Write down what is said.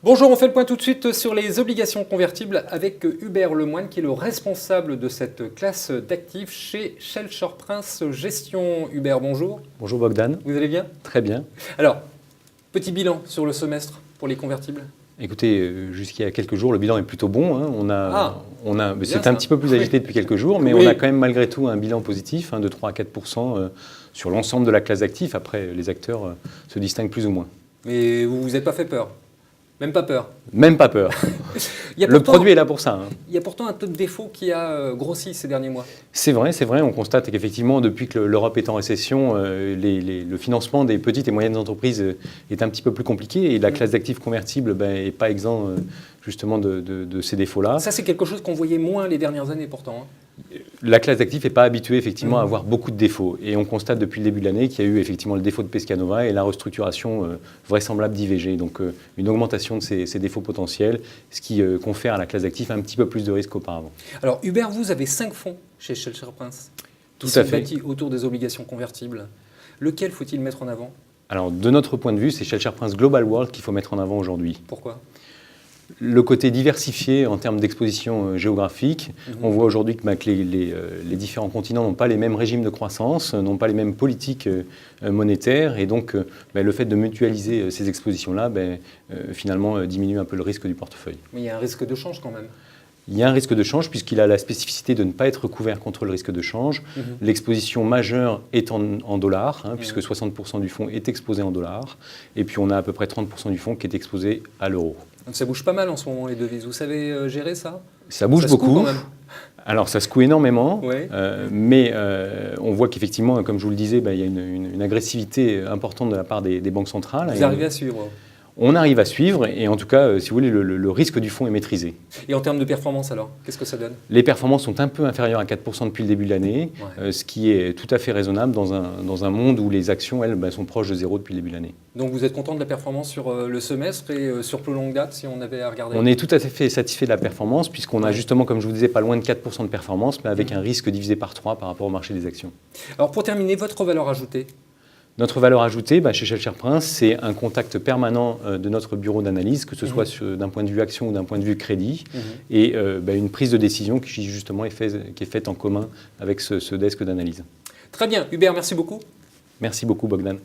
Bonjour, on fait le point tout de suite sur les obligations convertibles avec Hubert Lemoine qui est le responsable de cette classe d'actifs chez Schelcher Prince Gestion. Hubert, bonjour. Bonjour Bogdan. Vous allez bien? Très bien. Alors, petit bilan sur le semestre pour les convertibles. Écoutez, jusqu'il y a quelques jours, le bilan est plutôt bon. C'est un petit peu plus agité depuis quelques jours, mais Oui. on a quand même malgré tout un bilan positif de 3 à 4% sur l'ensemble de la classe d'actifs. Après, les acteurs se distinguent plus ou moins. Mais vous vous êtes pas fait peur? Même pas peur? Même pas peur. Le produit est là pour ça. Il y a pourtant un taux de défaut qui a grossi ces derniers mois. C'est vrai. On constate qu'effectivement, depuis que l'Europe est en récession, le financement des petites et moyennes entreprises est un petit peu plus compliqué et la classe d'actifs convertibles n'est pas exempt justement de ces défauts-là. Ça, c'est quelque chose qu'on voyait moins les dernières années pourtant. La classe d'actifs n'est pas habituée effectivement à avoir beaucoup de défauts. Et on constate depuis le début de l'année qu'il y a eu effectivement le défaut de Pescanova et la restructuration vraisemblable d'IVG. Donc une augmentation de ces défauts potentiels, ce qui confère à la classe d'actifs un petit peu plus de risque qu'auparavant. Alors Hubert, vous avez 5 fonds chez Schelcher Prince qui Tout à sont fait. bâtis autour des obligations convertibles. Lequel faut-il mettre en avant? Alors de notre point de vue, c'est Schelcher Prince Global World qu'il faut mettre en avant aujourd'hui. Pourquoi? Le côté diversifié en termes d'exposition géographique. On voit aujourd'hui que les différents continents n'ont pas les mêmes régimes de croissance, n'ont pas les mêmes politiques monétaires, et donc le fait de mutualiser ces expositions-là, finalement, diminue un peu le risque du portefeuille. Mais il y a un risque de change quand même. Il y a un risque de change puisqu'il a la spécificité de ne pas être couvert contre le risque de change. L'exposition majeure est en dollars, puisque 60% du fonds est exposé en dollars, et puis on a à peu près 30% du fonds qui est exposé à l'euro. Donc ça bouge pas mal en ce moment les devises. Vous savez gérer ça? Ça bouge beaucoup. Secoue quand même. Alors ça secoue énormément, Ouais. mais on voit qu'effectivement, comme je vous le disais, il y a une agressivité importante de la part des banques centrales. Vous arrivez à suivre? On arrive à suivre, et en tout cas, si vous voulez, le risque du fonds est maîtrisé. Et en termes de performance alors, qu'est-ce que ça donne? Les performances sont un peu inférieures à 4% depuis le début de l'année, ce qui est tout à fait raisonnable dans un monde où les actions, elles, sont proches de zéro depuis le début de l'année. Donc vous êtes content de la performance sur le semestre et sur plus longue date si on avait à regarder? On est tout à fait satisfait de la performance, puisqu'on a justement, comme je vous disais, pas loin de 4% de performance, mais avec un risque divisé par 3 par rapport au marché des actions. Alors pour terminer, votre valeur ajoutée? Notre valeur ajoutée, chez Schelcher Prince, c'est un contact permanent de notre bureau d'analyse, que ce soit d'un point de vue action ou d'un point de vue crédit, et une prise de décision qui justement est faite en commun avec ce desk d'analyse. Très bien. Hubert, merci beaucoup. Merci beaucoup Bogdan.